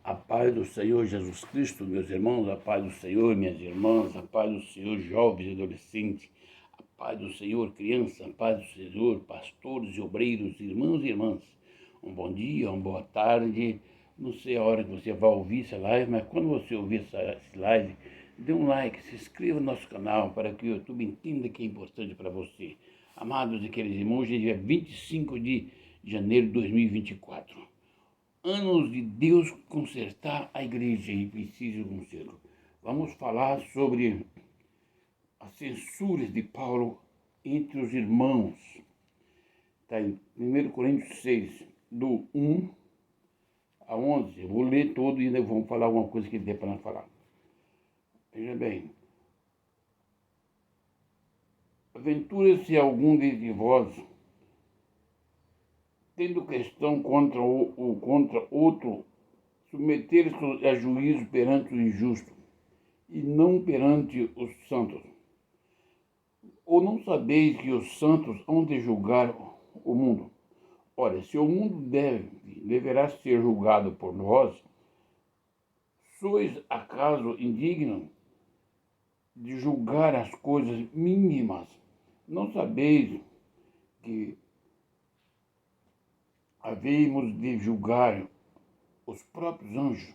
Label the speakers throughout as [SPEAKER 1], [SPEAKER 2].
[SPEAKER 1] A paz do Senhor Jesus Cristo, meus irmãos, a paz do Senhor, minhas irmãs, a paz do Senhor, jovens e adolescentes, a paz do Senhor, criança, a paz do Senhor, pastores e obreiros, irmãos e irmãs. Um bom dia, uma boa tarde, não sei a hora que você vai ouvir essa live, mas quando você ouvir essa live, dê um like, se inscreva no nosso canal para que o YouTube entenda que é importante para você. Amados e queridos irmãos, hoje é dia 25 de janeiro de 2024. Anos de Deus consertar a igreja e precisa de conserto. Vamos falar sobre as censuras de Paulo entre os irmãos. Está em 1 Coríntios 6, do 1 a 11. Eu vou ler todo e ainda vamos falar alguma coisa que dê para nós falar. Veja bem. Aventura-se algum de vós, tendo questão contra outro, submeter-se a juízo perante o injusto, e não perante os santos. Ou não sabeis que os santos hão de julgar o mundo? Ora, se o mundo deverá ser julgado por vós, sois acaso indignos de julgar as coisas mínimas? Não sabeis que havemos de julgar os próprios anjos,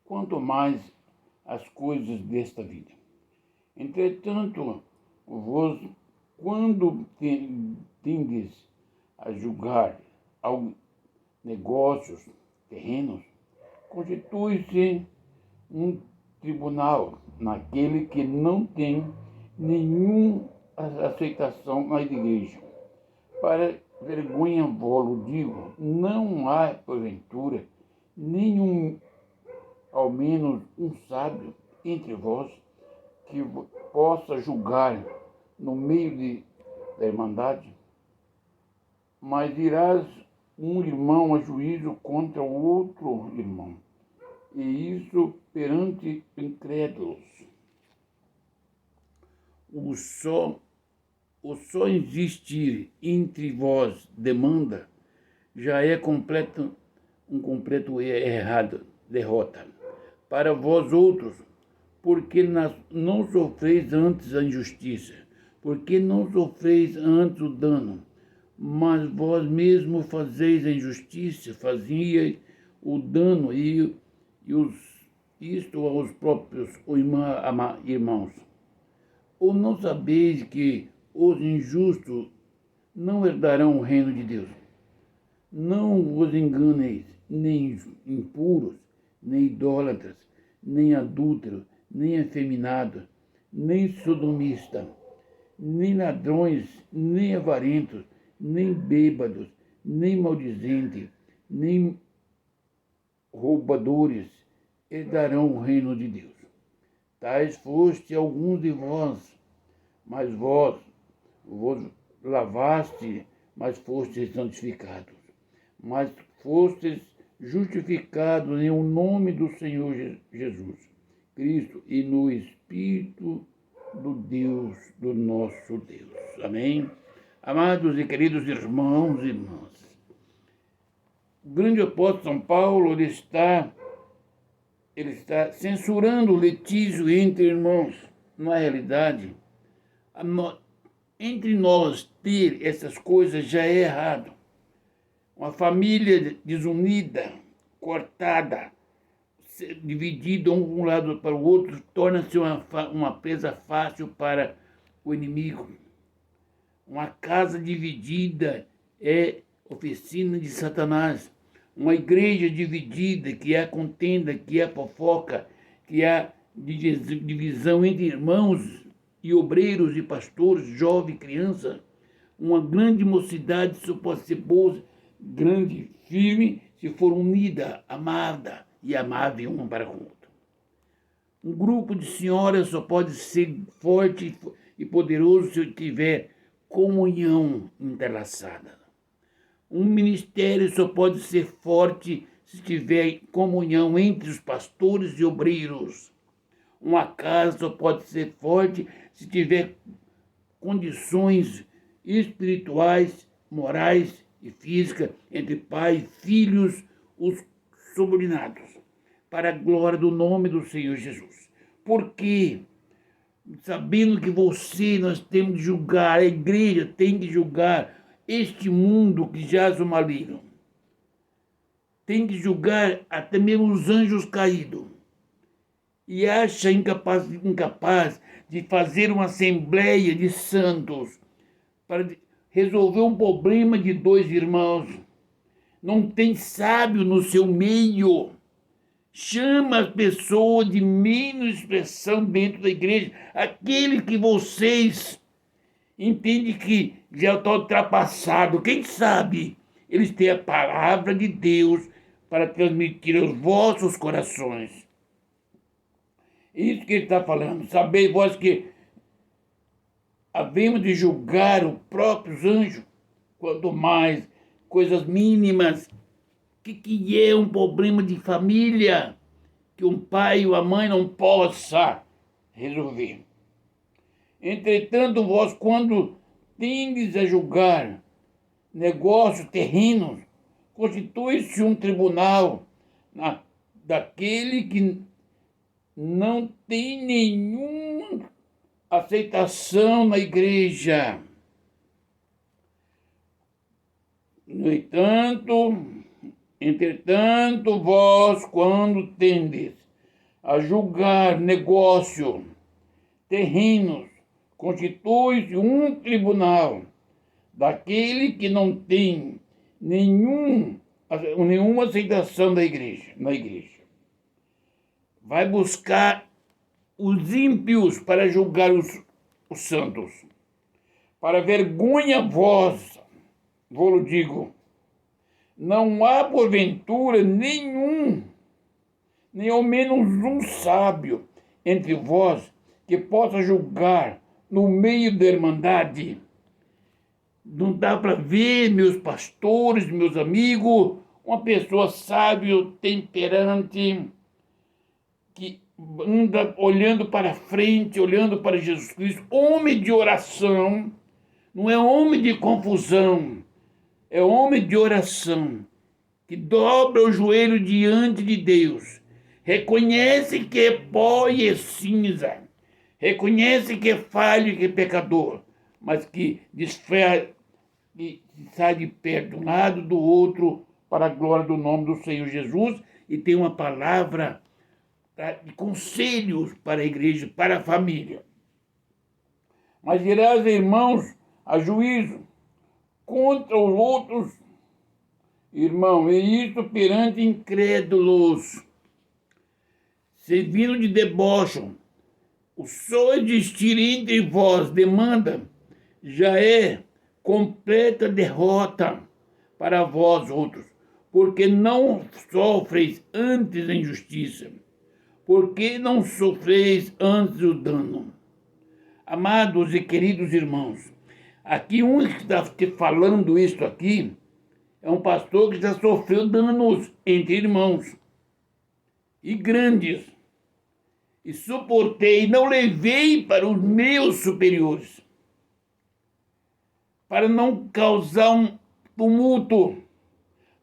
[SPEAKER 1] quanto mais as coisas desta vida. Entretanto, vós, quando tendes a julgar negócios terrenos, constitui-se um tribunal naquele que não tem nenhuma aceitação na igreja. Para vergonha vos digo, não há, porventura, nenhum, ao menos um sábio entre vós, que possa julgar no meio da irmandade? Mas irás um irmão a juízo contra o outro irmão, e isso perante incrédulos. O só existir entre vós demanda já é um completo derrota. Para vós outros, porque não sofreis antes a injustiça, porque não sofreis antes o dano, mas vós mesmos fazeis a injustiça, faziais o dano isto aos próprios irmãos. Ou não sabeis que os injustos não herdarão o reino de Deus? Não vos enganeis, nem impuros, nem idólatras, nem adúlteros, nem afeminados, nem sodomistas, nem ladrões, nem avarentos, nem bêbados, nem maldizentes, nem roubadores herdarão o reino de Deus. Tais foste alguns de vós, mas vos lavaste, mas fostes santificados, mas fostes justificados em o nome do Senhor Jesus Cristo e no Espírito do nosso Deus. Amém? Amados e queridos irmãos e irmãs, o grande apóstolo São Paulo, ele está censurando o litígio entre irmãos. Na realidade, entre nós ter essas coisas já é errado. Uma família desunida, cortada, dividida um lado para o outro, torna-se uma presa fácil para o inimigo. Uma casa dividida é oficina de Satanás. Uma igreja dividida, que há contenda, que há fofoca, que há divisão entre irmãos e obreiros e pastores, jovem, criança. Uma grande mocidade só pode ser boa, grande, firme, se for unida, amada e amável uma para com a outra. Um grupo de senhoras só pode ser forte e poderoso se tiver comunhão entrelaçada. Um ministério só pode ser forte se tiver comunhão entre os pastores e obreiros. Uma casa só pode ser forte se tiver condições espirituais, morais e físicas entre pai, filhos, os subordinados. para a glória do nome do Senhor Jesus. Porque, sabendo que nós temos de julgar, a igreja tem que julgar este mundo que jaz o maligno. Tem que julgar até mesmo os anjos caídos. E acha incapaz de fazer uma assembleia de santos para resolver um problema de dois irmãos. Não tem sábio no seu meio. Chama as pessoas de menos expressão dentro da igreja. Aquele que vocês entendem que já está ultrapassado. Quem sabe eles têm a palavra de Deus para transmitir aos vossos corações. Isso que ele está falando. Sabei vós que havemos de julgar os próprios anjos, quanto mais coisas mínimas. O que é um problema de família que um pai ou a mãe não possa resolver? Entretanto, vós, quando tendes a julgar negócios terrenos, constitui-se um tribunal daquele que não tem nenhuma aceitação na igreja. Entretanto, vós, quando tendes a julgar negócio terrenos, constitui-se um tribunal daquele que não tem nenhuma aceitação na igreja. Vai buscar os ímpios para julgar os santos. Para vergonha vossa, vou-lo digo, não há porventura nenhum, nem ao menos um sábio entre vós que possa julgar no meio da irmandade. Não dá para ver, meus pastores, meus amigos, uma pessoa sábia, temperante, que anda olhando para frente, olhando para Jesus Cristo, homem de oração, não é homem de confusão, é homem de oração, que dobra o joelho diante de Deus, reconhece que é pó e é cinza, reconhece que é falho e que é pecador, mas que sai de perto de um lado do outro para a glória do nome do Senhor Jesus e tem uma palavra de conselhos para a igreja, para a família. Mas dirás, irmãos, a juízo contra os outros, irmão, e isto perante incrédulos, servindo de debocham, o só existir entre vós demanda, já é completa derrota para vós outros, porque não sofreis antes a injustiça, porque não sofreis antes o dano. Amados e queridos irmãos, aqui um que está te falando isso aqui é um pastor que já sofreu danos entre irmãos e grandes. E suportei, não levei para os meus superiores, para não causar um tumulto,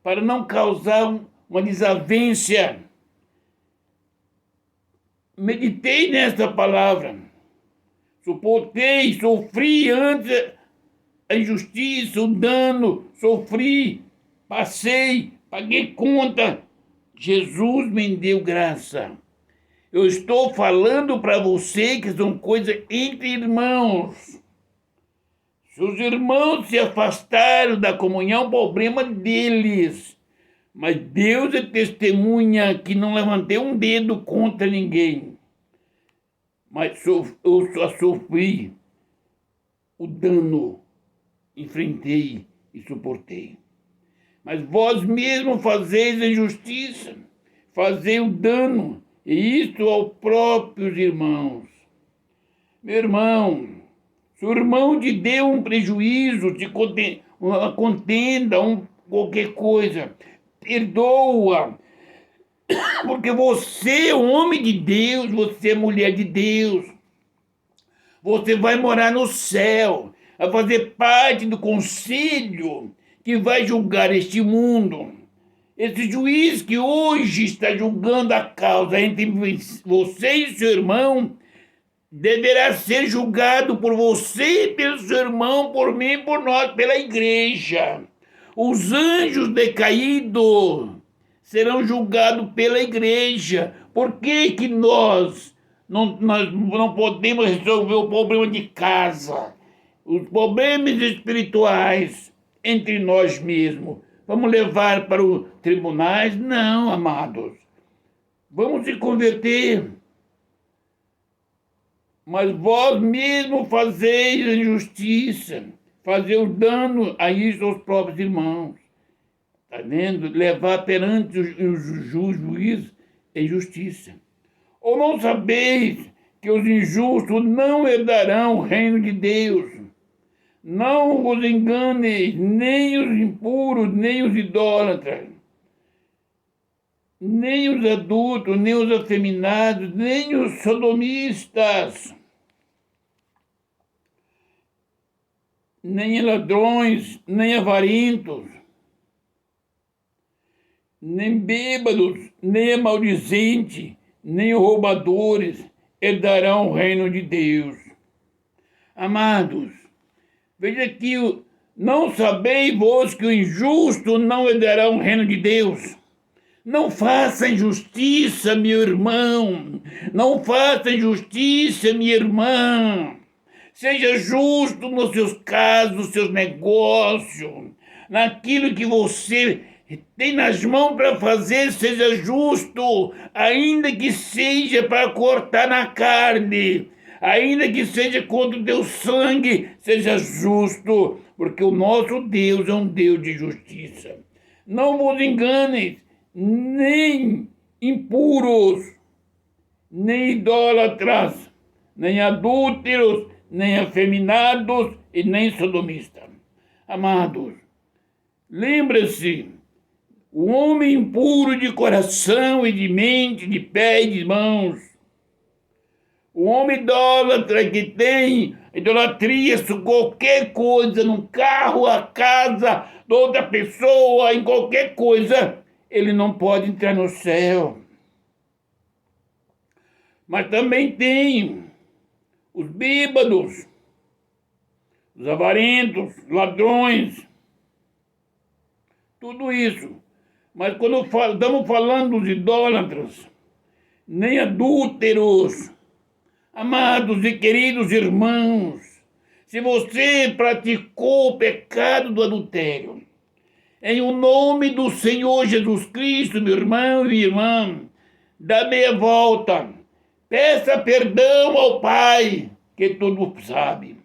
[SPEAKER 1] para não causar uma desavença. Meditei nesta palavra, suportei, sofri antes a injustiça, o dano, sofri, passei, paguei conta. Jesus me deu graça. Eu estou falando para você que são coisas entre irmãos. Se os irmãos se afastaram da comunhão, problema deles. Mas Deus é testemunha que não levantei um dedo contra ninguém. Mas eu só sofri o dano, enfrentei e suportei. Mas vós mesmos fazeis a injustiça, fazeis o dano, e isto aos próprios irmãos. Meu irmão, se o irmão te deu um prejuízo, uma contenda, qualquer coisa, perdoa, porque você é homem de Deus, você é mulher de Deus, você vai morar no céu, vai fazer parte do conselho que vai julgar este mundo. Esse juiz que hoje está julgando a causa entre você e seu irmão deverá ser julgado por você, pelo seu irmão, por mim, por nós, pela igreja. Os anjos decaídos serão julgados pela igreja. Por que nós não podemos resolver o problema de casa, os problemas espirituais entre nós mesmos? Vamos levar para os tribunais? Não, amados. Vamos se converter. Mas vós mesmos fazeis a injustiça, fazeis o dano a isso aos próprios irmãos. Está vendo? Levar perante o juiz é justiça. Ou não sabeis que os injustos não herdarão o reino de Deus? Não vos enganeis, nem os impuros, nem os idólatras, nem os adultos, nem os afeminados, nem os sodomistas, nem ladrões, nem avarentos, nem bêbados, nem maldizentes, nem roubadores herdarão o reino de Deus. Amados, veja que não sabeis vós que o injusto não herdará o reino de Deus? Não faça injustiça, meu irmão. Não faça injustiça, minha irmã. Seja justo nos seus casos, nos seus negócios, naquilo que você tem nas mãos para fazer, seja justo, ainda que seja para cortar na carne, ainda que seja contra o teu sangue, seja justo, porque o nosso Deus é um Deus de justiça. Não vos enganeis, nem impuros, nem idólatras, nem adúlteros, nem afeminados e nem sodomistas. Amados, lembre-se, o homem impuro de coração e de mente, de pé e de mãos, o homem idólatra que tem idolatria sobre qualquer coisa, num carro, a casa de outra pessoa, em qualquer coisa, ele não pode entrar no céu. Mas também tem os bêbados, os avarentos, ladrões, tudo isso. Mas quando estamos falando dos idólatras, nem adúlteros, amados e queridos irmãos, se você praticou o pecado do adultério, em o nome do Senhor Jesus Cristo, meu irmão e irmã, dá meia volta, peça perdão ao Pai, que tudo sabe.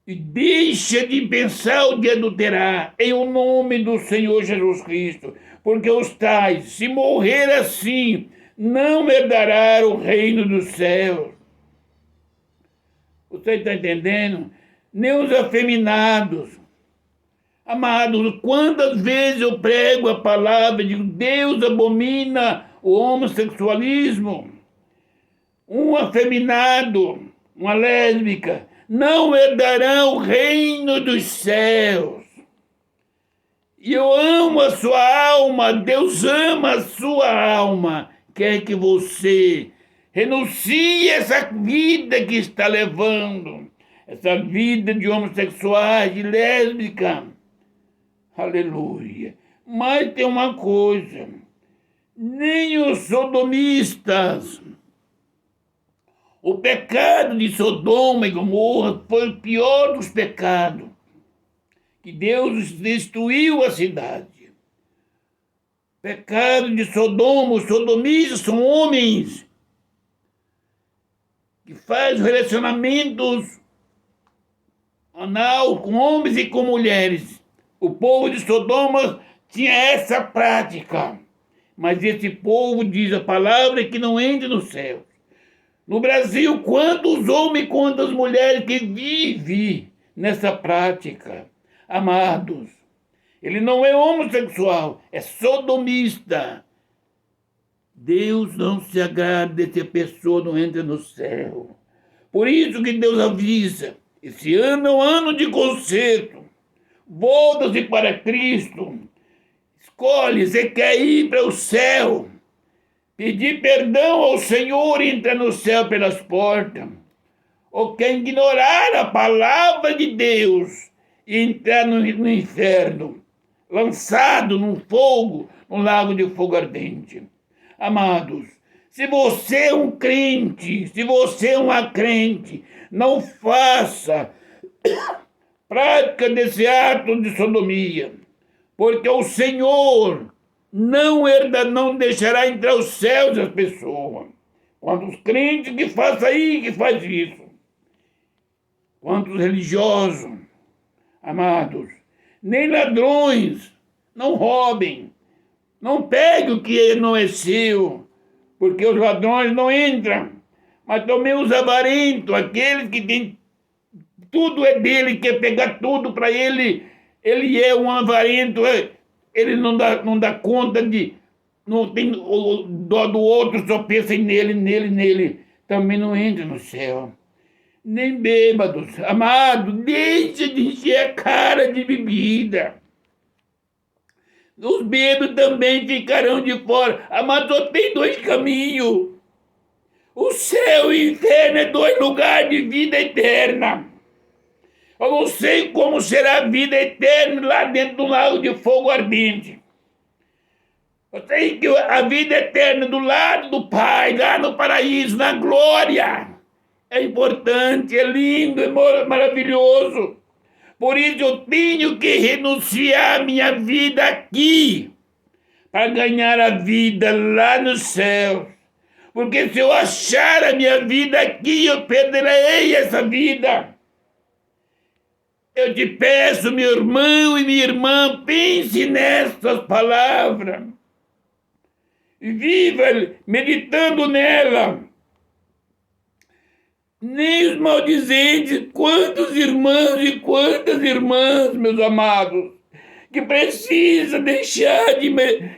[SPEAKER 1] E deixa de pensar o de adulterar, em o nome do Senhor Jesus Cristo, porque os tais, se morrer assim, não herdarão o reino dos céus. Você está entendendo? Nem os afeminados. Amados, quantas vezes eu prego a palavra de Deus abomina o homossexualismo? Um afeminado, uma lésbica, não herdarão o reino dos céus. E eu amo a sua alma, Deus ama a sua alma. Quer que você renuncie a essa vida que está levando, essa vida de homossexuais, de lésbica. Aleluia. Mas tem uma coisa, nem os sodomistas. O pecado de Sodoma e Gomorra foi o pior dos pecados, que Deus destruiu a cidade. O pecado de Sodoma, os sodomistas são homens que fazem relacionamentos anal com homens e com mulheres. O povo de Sodoma tinha essa prática, mas esse povo, diz a palavra, que não entra no céu. No Brasil, quantos homens e quantas mulheres que vivem nessa prática, amados. Ele não é homossexual, é sodomista. Deus não se agrada se a pessoa não entra no céu. Por isso que Deus avisa, esse ano é um ano de conserto. Volta-se para Cristo. escolhe, você quer ir para o céu, pedir perdão ao Senhor e entrar no céu pelas portas, ou quer ignorar a palavra de Deus e entrar no inferno, lançado num fogo, num lago de fogo ardente. Amados, se você é um crente, se você é uma crente, não faça prática desse ato de sodomia, porque o Senhor não deixará entrar os céus das pessoas. Quantos crentes que façam aí, que faz isso? Quantos religiosos, amados, nem ladrões, não roubem, não peguem o que não é seu, porque os ladrões não entram, mas também os avarentos, aqueles que têm tudo é dele, quer pegar tudo para ele, ele é um avarento, ele não dá conta de, não tem o dó do outro, só pensa nele, também não entra no céu. Nem bêbados, amado, deixa de encher a cara de bebida. Os bêbados também ficarão de fora. Amado, só tem dois caminhos. O céu e o inferno é dois lugares de vida eterna. Eu não sei como será a vida eterna lá dentro do lago de fogo ardente. Eu sei que a vida eterna do lado do Pai, lá no paraíso, na glória, é importante, é lindo, é maravilhoso. Por isso eu tenho que renunciar a minha vida aqui para ganhar a vida lá no céu. Porque se eu achar a minha vida aqui, eu perderei essa vida. Eu te peço, meu irmão e minha irmã, pense nessas palavras. Viva meditando nela. Nem os maldizentes, quantos irmãos e quantas irmãs, meus amados, que precisa deixar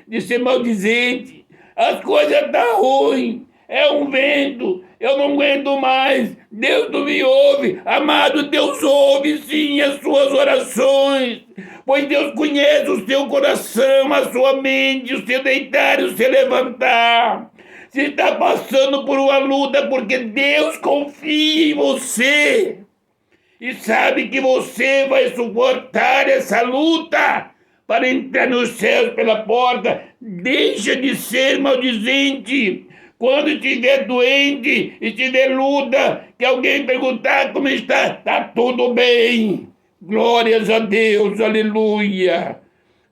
[SPEAKER 1] de ser maldizente. As coisas estão ruins, é um vento, eu não aguento mais, Deus não me ouve. Amado, Deus ouve sim as suas orações, pois Deus conhece o seu coração, a sua mente, o seu deitar e o seu levantar. Se está passando por uma luta, porque Deus confia em você e sabe que você vai suportar essa luta para entrar nos céus pela porta. Deixa de ser maldizente. Quando estiver doente e tiver luta, que alguém perguntar como está tudo bem. Glórias a Deus, aleluia.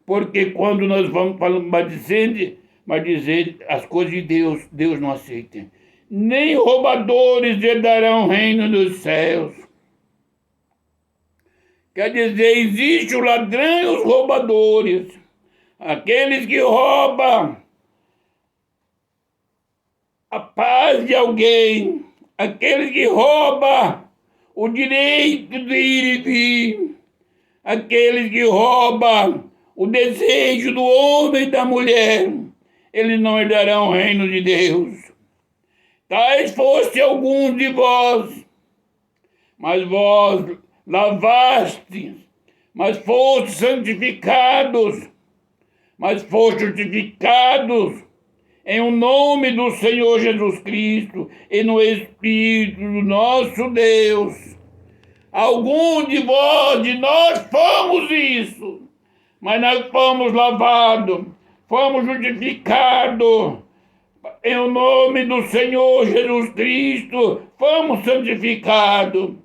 [SPEAKER 1] Porque quando nós vamos falando maldizente, as coisas de Deus não aceita. Nem roubadores herdarão o reino dos céus. Quer dizer, existe o ladrão e os roubadores. Aqueles que roubam a paz de alguém. Aqueles que roubam o direito de ir e vir. Aqueles que roubam o desejo do homem e da mulher. Eles não herdarão o reino de Deus. Tais foste alguns de vós, mas vós lavastes, mas fostes santificados, mas fostes justificados em o nome do Senhor Jesus Cristo e no Espírito do nosso Deus. Alguns de vós, de nós, fomos isso, mas nós fomos lavados, fomos justificados em o nome do Senhor Jesus Cristo, fomos santificados.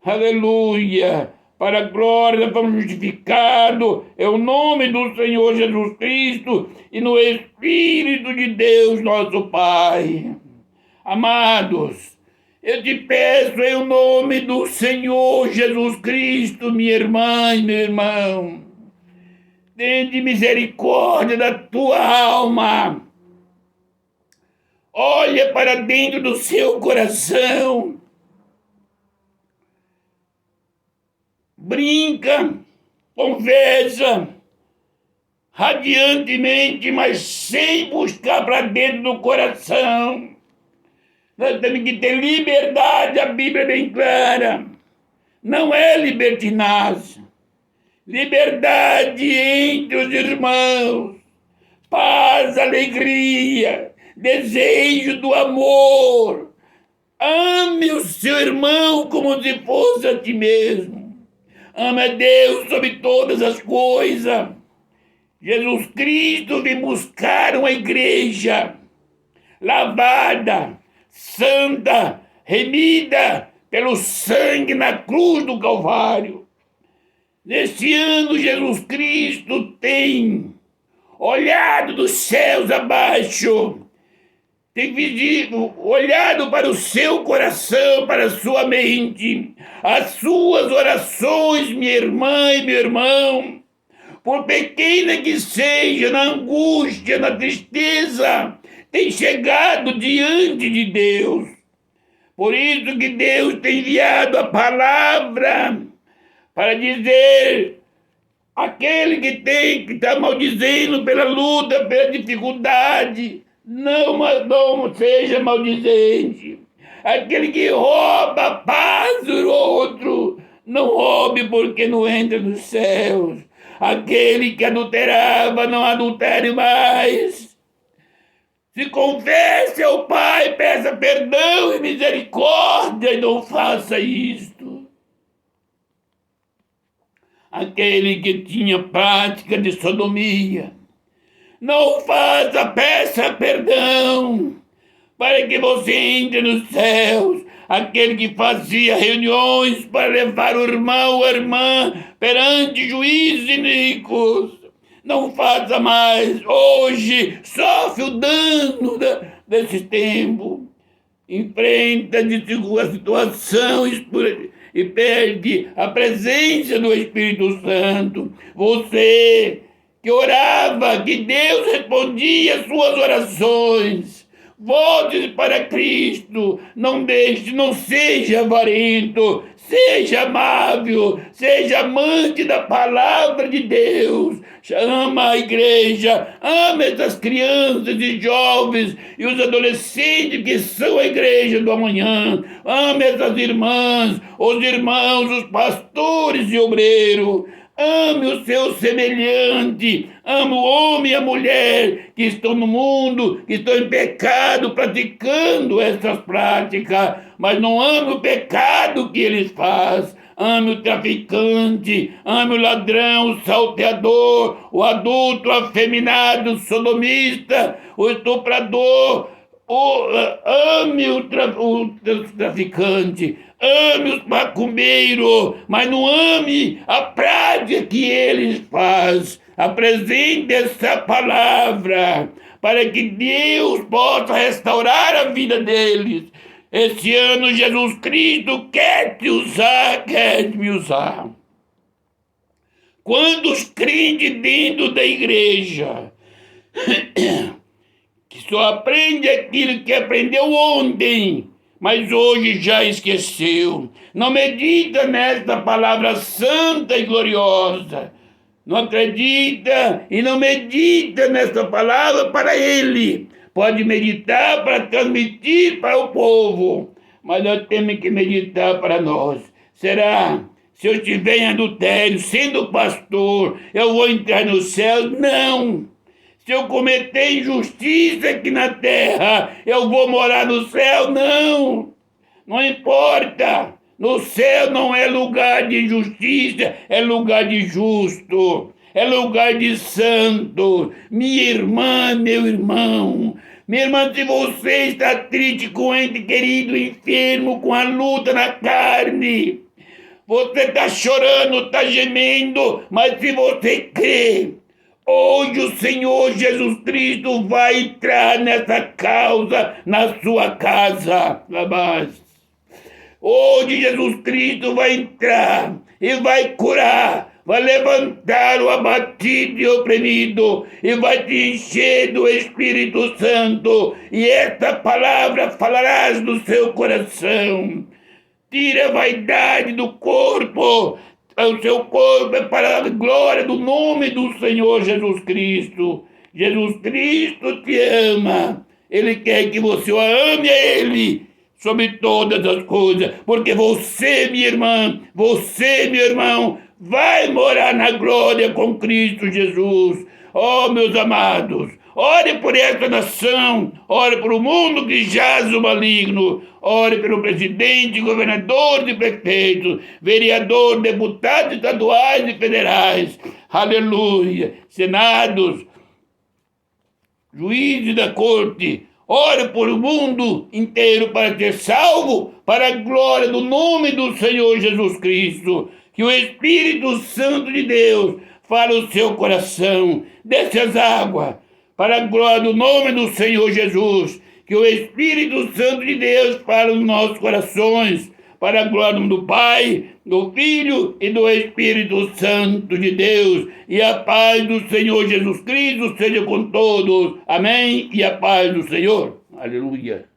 [SPEAKER 1] Aleluia! Para a glória, fomos justificados em o nome do Senhor Jesus Cristo e no Espírito de Deus, nosso Pai. Amados, eu te peço em o nome do Senhor Jesus Cristo, minha irmã e meu irmão, tende misericórdia da tua alma. Olha para dentro do seu coração. Brinca, conversa, radiantemente, mas sem buscar para dentro do coração. Nós temos que ter liberdade, a Bíblia é bem clara. Não é libertinagem. Liberdade entre os irmãos. paz, alegria, desejo do amor. Ame o seu irmão como se fosse a ti mesmo. Ame a Deus sobre todas as coisas. Jesus Cristo veio buscar uma igreja lavada, santa, remida pelo sangue na cruz do Calvário. Neste ano, Jesus Cristo tem olhado dos céus abaixo, tem olhado para o seu coração, para a sua mente, as suas orações, minha irmã e meu irmão, por pequena que seja, na angústia, na tristeza, tem chegado diante de Deus. Por isso que Deus tem enviado a palavra para dizer aquele que está maldizendo pela luta, pela dificuldade, não seja maldizente. Aquele que rouba a paz do outro, não roube porque não entra nos céus. Aquele que adulterava, não adultere mais. Se confesse ao Pai, peça perdão e misericórdia e não faça isto. Aquele que tinha prática de sodomia, não faça, peça perdão, para que você entre nos céus. Aquele que fazia reuniões para levar o irmão ou a irmã perante juízes iníquos, não faça mais. Hoje sofre o dano desse tempo. Enfrenta a situação e perde a presença do Espírito Santo. Você que orava, que Deus respondia as suas orações, volte para Cristo, não seja avarento, seja amável, seja amante da palavra de Deus. Ama a igreja, ama essas crianças e jovens e os adolescentes que são a igreja do amanhã. Ama essas irmãs, os irmãos, os pastores e obreiros. Ame o seu semelhante, ame o homem e a mulher que estão no mundo, que estão em pecado, praticando essas práticas, mas não ame o pecado que eles fazem. Ame o traficante, ame o ladrão, o salteador, o adulto, o afeminado, o sodomista, o estuprador. Ame o traficante, ame os macumbeiros, mas não ame a prática que eles fazem. Apresente essa palavra para que Deus possa restaurar a vida deles. Esse ano Jesus Cristo quer te usar, quer me usar. Quantos crentes dentro da igreja que só aprende aquilo que aprendeu ontem, mas hoje já esqueceu. Não medita nesta palavra santa e gloriosa. Não acredita e não medita nesta palavra para ele. Pode meditar para transmitir para o povo, mas nós temos que meditar para nós. Será? Se eu estiver em adultério, sendo pastor, eu vou entrar no céu? Não. Se eu cometer injustiça aqui na terra, eu vou morar no céu? Não. Não importa. No céu não é lugar de injustiça, é lugar de justo. É lugar de santo. Minha irmã, meu irmão. Minha irmã, se você está triste com o ente querido enfermo, com a luta na carne, você está chorando, está gemendo, mas se você crê, hoje o Senhor Jesus Cristo vai entrar nessa causa, na sua casa. Hoje Jesus Cristo vai entrar e vai curar, vai levantar o abatido e oprimido e vai te encher do Espírito Santo. E esta palavra falarás no seu coração. Tira a vaidade do corpo. O seu corpo é para a glória do nome do Senhor Jesus Cristo. Jesus Cristo te ama. Ele quer que você o ame a Ele sobre todas as coisas. Porque você, minha irmã, você, meu irmão, vai morar na glória com Cristo Jesus. Oh, meus amados, Ore por esta nação, ore por o mundo que jaz o maligno, ore pelo presidente, governadores e prefeitos, vereadores, deputados estaduais e federais, aleluia, senados, juízes da corte. Ore por o mundo inteiro para ser salvo, para a glória do nome do Senhor Jesus Cristo. Que o Espírito Santo de Deus fale o seu coração, desce as águas, para a glória do nome do Senhor Jesus. Que o Espírito Santo de Deus fale nos nossos corações, para a glória do Pai, do Filho e do Espírito Santo de Deus. E a paz do Senhor Jesus Cristo seja com todos. Amém? E a paz do Senhor. Aleluia.